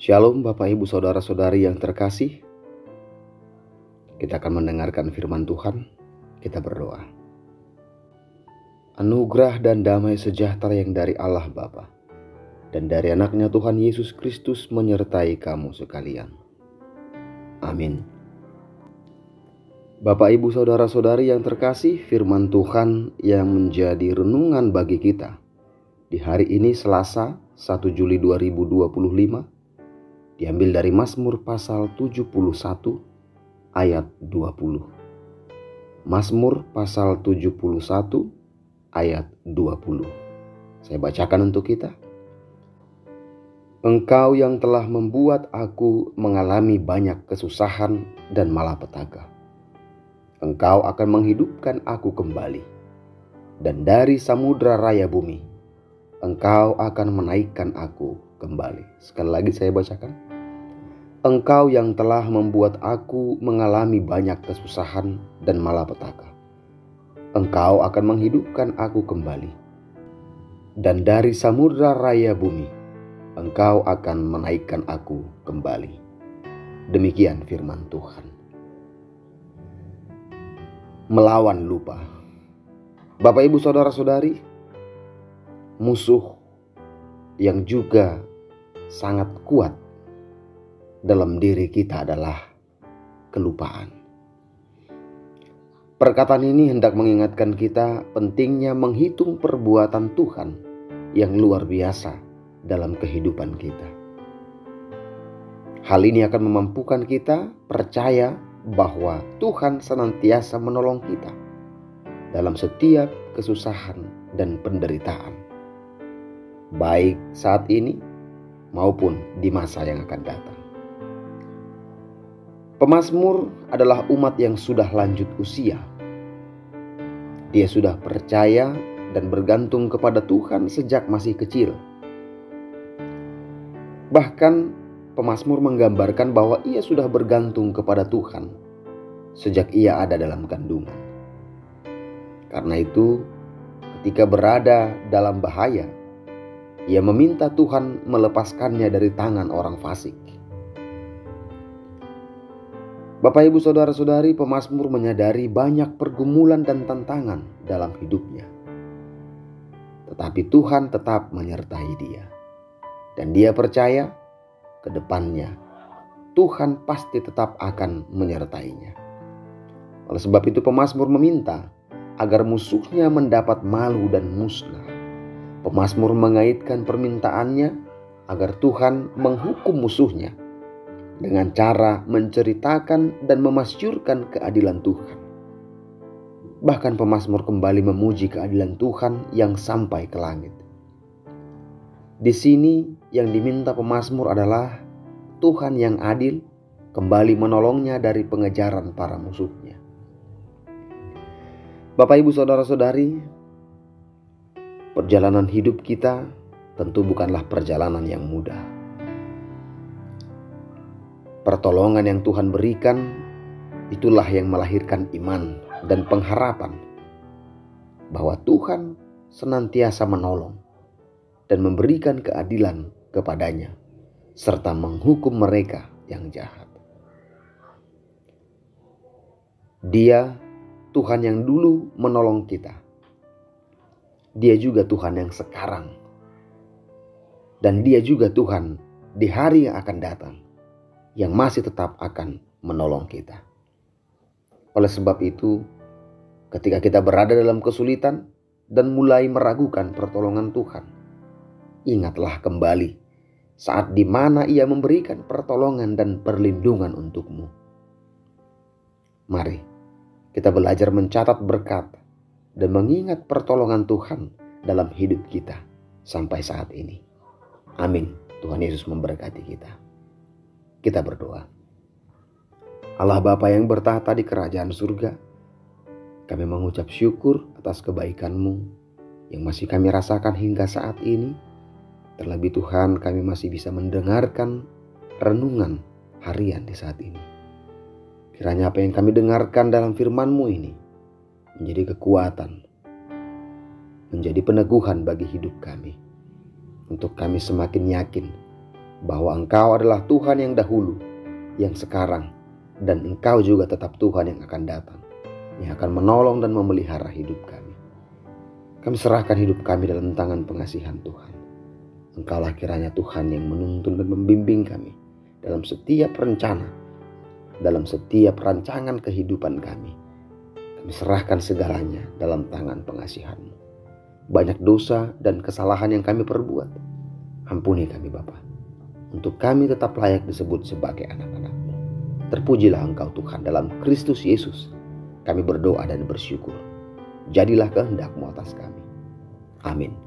Shalom Bapak Ibu Saudara-saudari yang terkasih. Kita akan mendengarkan firman Tuhan. Kita berdoa. Anugerah dan damai sejahtera yang dari Allah Bapa dan dari anaknya Tuhan Yesus Kristus menyertai kamu sekalian. Amin. Bapak Ibu Saudara-saudari yang terkasih, firman Tuhan yang menjadi renungan bagi kita di hari ini Selasa 1 Juli 2025 diambil dari Mazmur pasal 71 ayat 20. Mazmur pasal 71 ayat 20. Saya bacakan untuk kita. Engkau yang telah membuat aku mengalami banyak kesusahan dan malapetaka. Engkau akan menghidupkan aku kembali. Dan dari samudra raya bumi, Engkau akan menaikkan aku kembali. Sekali lagi saya bacakan. Engkau yang telah membuat aku mengalami banyak kesusahan dan malapetaka. Engkau akan menghidupkan aku kembali. Dan dari samudra raya bumi, Engkau akan menaikkan aku kembali. Demikian firman Tuhan. Melawan lupa. Bapak Ibu Saudara-saudari, musuh yang juga sangat kuat dalam diri kita adalah kelupaan. Perkataan ini hendak mengingatkan kita pentingnya menghitung perbuatan Tuhan yang luar biasa dalam kehidupan kita. Hal ini akan memampukan kita percaya bahwa Tuhan senantiasa menolong kita dalam setiap kesusahan dan penderitaan, baik saat ini maupun di masa yang akan datang. Pemazmur adalah umat yang sudah lanjut usia. Dia sudah percaya dan bergantung kepada Tuhan sejak masih kecil. Bahkan pemazmur menggambarkan bahwa ia sudah bergantung kepada Tuhan sejak ia ada dalam kandungan. Karena itu, ketika berada dalam bahaya, ia meminta Tuhan melepaskannya dari tangan orang fasik. Bapak Ibu Saudara-saudari, pemazmur menyadari banyak pergumulan dan tantangan dalam hidupnya. Tetapi Tuhan tetap menyertai dia. Dan dia percaya ke depannya Tuhan pasti tetap akan menyertainya. Oleh sebab itu pemazmur meminta agar musuhnya mendapat malu dan musnah. Pemazmur mengaitkan permintaannya agar Tuhan menghukum musuhnya dengan cara menceritakan dan memasyurkan keadilan Tuhan. Bahkan pemazmur kembali memuji keadilan Tuhan yang sampai ke langit. Di sini yang diminta pemazmur adalah Tuhan yang adil kembali menolongnya dari pengejaran para musuhnya. Bapak Ibu Saudara-saudari, perjalanan hidup kita tentu bukanlah perjalanan yang mudah. Pertolongan yang Tuhan berikan, itulah yang melahirkan iman dan pengharapan bahwa Tuhan senantiasa menolong dan memberikan keadilan kepadanya, serta menghukum mereka yang jahat. Dia Tuhan yang dulu menolong kita. Dia juga Tuhan yang sekarang. Dan dia juga Tuhan di hari yang akan datang, yang masih tetap akan menolong kita. Oleh sebab itu, ketika kita berada dalam kesulitan dan mulai meragukan pertolongan Tuhan, ingatlah kembali saat di mana Ia memberikan pertolongan dan perlindungan untukmu. Mari kita belajar mencatat berkat dan mengingat pertolongan Tuhan dalam hidup kita sampai saat ini. Amin. Tuhan Yesus memberkati kita. Kita berdoa. Allah Bapa yang bertahta di kerajaan surga, kami mengucap syukur atas kebaikan-Mu yang masih kami rasakan hingga saat ini. Terlebih Tuhan, kami masih bisa mendengarkan renungan harian di saat ini. Kiranya apa yang kami dengarkan dalam firman-Mu ini menjadi kekuatan, menjadi peneguhan bagi hidup kami, untuk kami semakin yakin bahwa Engkau adalah Tuhan yang dahulu, yang sekarang, dan Engkau juga tetap Tuhan yang akan datang, yang akan menolong dan memelihara hidup kami. Kami serahkan hidup kami dalam tangan pengasihan Tuhan. Engkaulah kiranya Tuhan yang menuntun dan membimbing kami dalam setiap rencana, dalam setiap rancangan kehidupan kami. Kami serahkan segalanya dalam tangan pengasihan-Mu. Banyak dosa dan kesalahan yang kami perbuat, ampuni kami Bapa, untuk kami tetap layak disebut sebagai anak-anak-Mu. Terpujilah Engkau Tuhan dalam Kristus Yesus. Kami berdoa dan bersyukur. Jadilah kehendak-Mu atas kami. Amin.